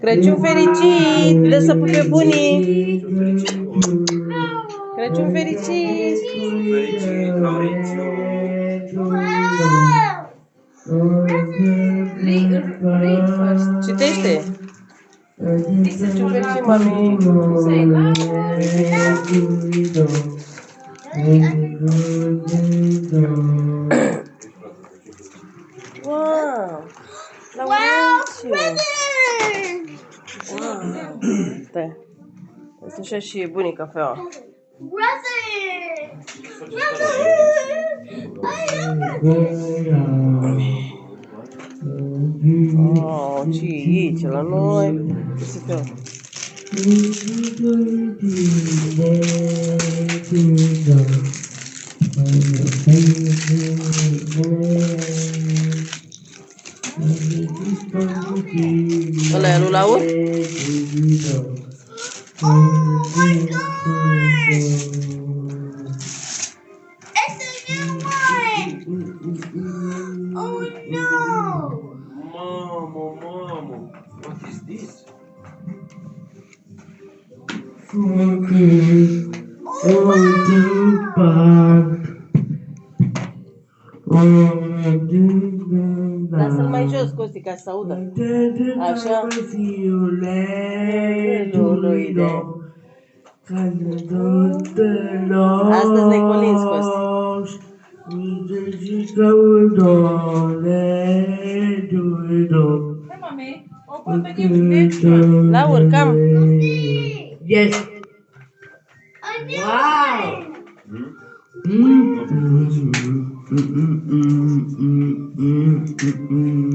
Crăciun fericit! Vreau să pupe bunii! Crăciun fericit! Read first. Citește! Crăciun fericit, mami! Say Wow! La Present! Wow! Stai! Să așa și bunii cafeaua. Present! Present! Oh, ce e aici la noi? Ce să fie? Ăla e lui Laur? Oh my gosh! It's a new one! Oh no! Mamo, what is this? Lasă-l mai jos, Costi, ca să se audă. Așa. Lui de. Astăzi ne colinzi, Costi. Hey, mommy. Open the next one. Laur, cam. Yes. A new Wow. one! Pe pământ.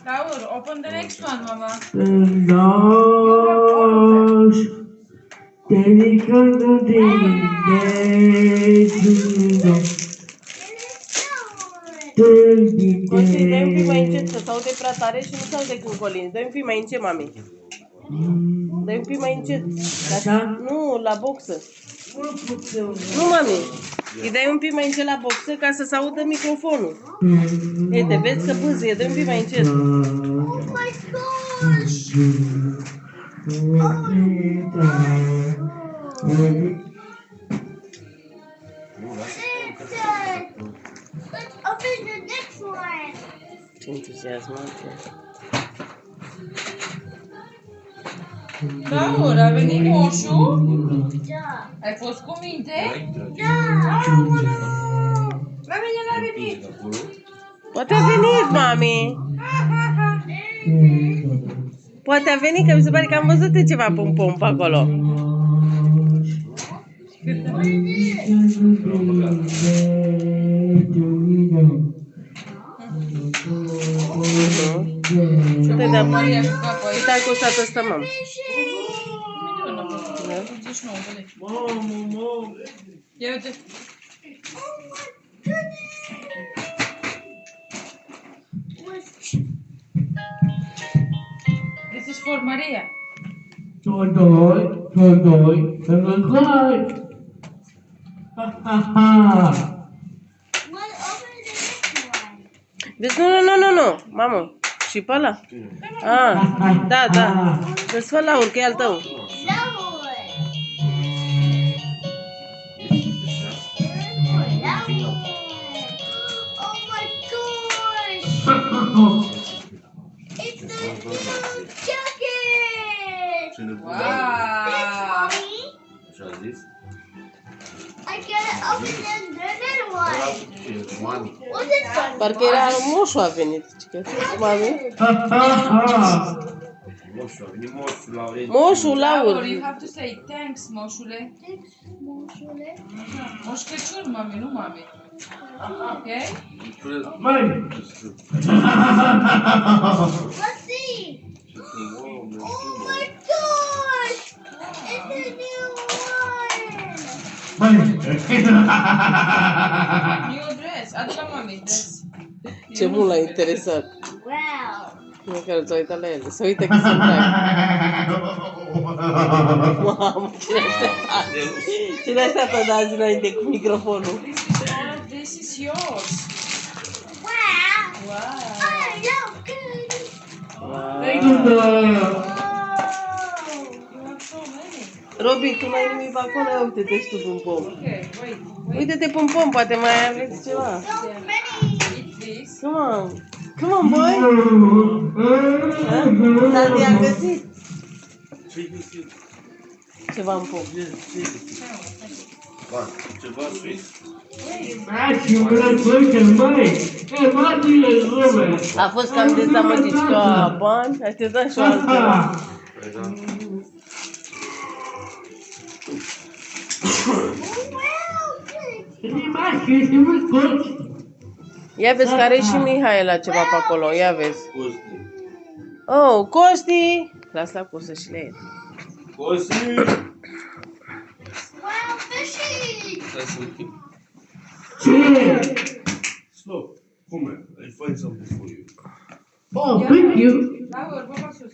Laur, open the next one, mama. Costi, dă-i un pic mai încet, să se aude prea tare și nu se aude când colinzi. Dă-i un pic mai încet, mami. Dă-i un pic mai încet. Așa? Nu, la boxă. Nu, mami. Îi dai un pic mai încet la boxă ca să se audă microfonul. Uite, vezi că bâzie, dă un pic mai încet. Oh my gosh! Let's open the next one! Ce entuziasmant e. Laur, a venit moșul? Da! Ai fost cu minte? Da! La mine n-a venit. Poate a venit, mami. Poate a venit, că mi se pare că am văzut ceva pom-pom pe acolo. Ce-te dea? Maria cu capul aici. Stai cu statul ăsta, mă. Milion a fost. 89, vede. Ia uite. This is for Maria. Let's open the next one! Deci nu, mamă. Și pe ăla? Ah, da, da. Dă-ți fă Laur, că e al tău. No! Oh my gosh! It's the new jacket! Wow. Mommy, Așa a zis? I gotta open another one! What's this one? Parcă era moșul a venit. Mami? Moșul, a venit moșul, Laurențiu. Moșul, Laur, Laur. you have to say thanks, moșule. Moșule. Moș Crăciun, mami, nu mami. Ok? Let's see! Oh my gosh! It's a new one! New dress. Adu la mami dress. Ce mult l-a interesat. Wow. Nu care s-a uitat la ele. Să uită că sunt drag. Mamă, cine aștepta? Cine așteaptă de azi înainte cu microfonul? All of this is yours. Wow. Wow. I love candy. You have so many. Robi, tu n-ai nimic pe acolo? Ia uite-te și tu pe un pom. Okay, wait. Uite-te pe un pom, poate mai aveți ceva. So many. Eat this. Come on. Come on, boy. Tati a găsit ceva în pom. Ceva sweet? A fost cam dezamăgit ca bani, așteptam și o altceva. Ia vezi că are și Mihaela ceva pe acolo, ia vezi. Costi. Oh, Costi! Lasă la cusă și le el. Costi! Wow, fishy. Stai să închid. Stop. Come, I find something for you. Oh, thank you. Laura, baba sus.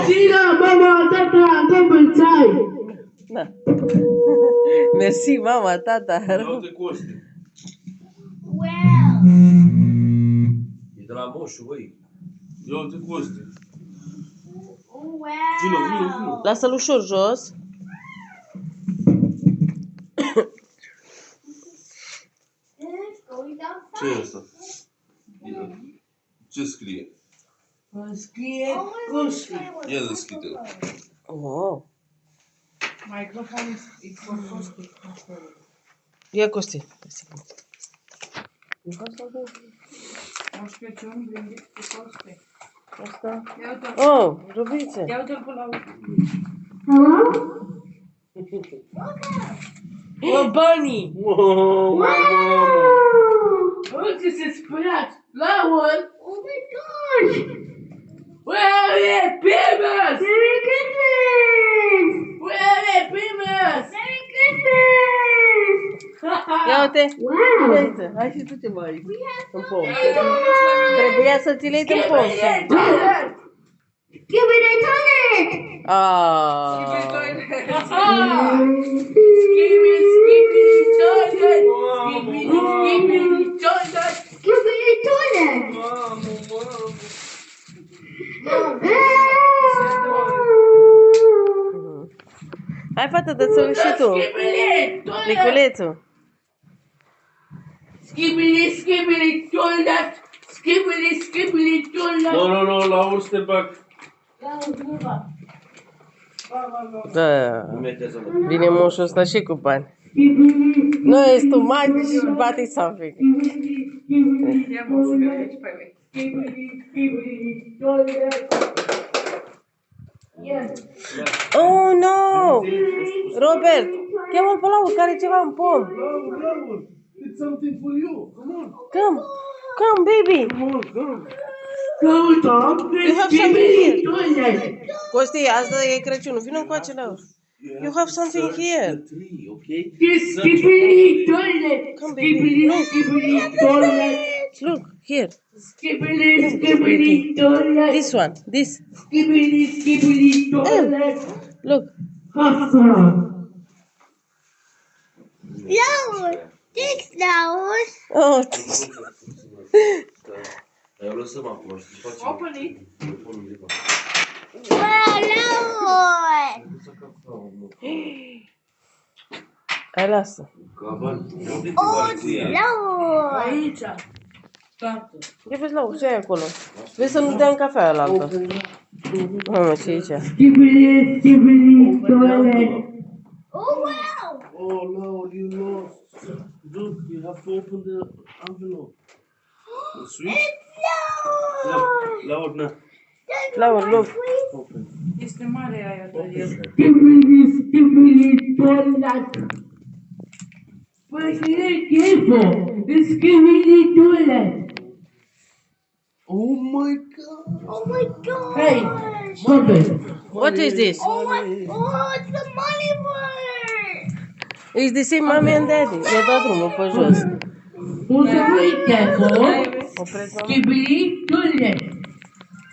Tina, mama, tata, come inside. Da. Mersi, mama, tata. Ia uite Costi. Wow. E de la moșu, băi. Ia uite Costi. Wow. Vino. Lasă-l ușor jos. It's going down Ce e fast. asta? Ce scrie? Scrie Oh, Costi. Ia deschide-l. Wow. Microphone is for Costi. Ia Costi. Moș Crăciun, brindit cu Costi. Asta. Ia uite-l. Oh, Rubițe. Ia uite-l pe Laura. Oh, bunny. Uite, se spălat. Laura, Oh my gosh. where are Primus? Merry Christmas. Where are Primus? Merry Christmas. Ia uite. Wow. Uite, hai și tu ce mai We have în pom. some. Trebuia să ți le iei în pom. Give me the toilet. Ah. Skibidi, skibidi, toilet. Skibidi, skibidi, toilet. Give me the toilet. Hai, fată, dă-ți-l și tu. Skibidi, toilet. Liculețul. Skibidi, skibidi, toilet. Skibidi, skibidi, toilet. No, Laura, step back. Da. Nu metează mă. Vine moșul ăsta și cu bani. No, it's too much, but it's something. Ia moșul de aici pe voi. Skibidi, skibidi, toilet. Yes. Oh, no! Robert, cheamă-l pe Laura, care e ceva în pom. Laura, it's something for you. Come on. Come, baby. Come on, come. Go, Tom. You have something here. Toilet. Costi, asta e Crăciunul, vină cu acela. You have something here. The tree, okay? Skibidi, toilet. Come, baby. Skibidi, skibidi, toilet. Look, here. Skibidi, skibidi, toilet. This one, this. Skibidi, skibidi, toilet. Look. Laura. Thanks, Laura. Oh, Dar eu lăsăm acum, știi, facem. Open it. Wow, Laura. hai, lasă. Caban. Oh, Laura. Aici. Tată. Ia vezi, Laura, ce ai acolo? Vezi să nu dea în cafea la altă. Mamă, ce e aici? Skibidi, skibidi, toilet. Oh, wow. Oh, Laura, you lost. Look, you have to open the envelope. Sweet? Laura, na. Laura, look. Open. Este mare aia de el. Skibidi, skibidi, toilet. Păi, ce e careful? Skibidi, toilet. Oh my God. Oh my God. Hey, Robert. What is this? Oh my. Oh, it's the money word. It's the same mommy and daddy. I-a dat drumul pe jos. O să uite acolo. Opreți, mama. Schibili, tule.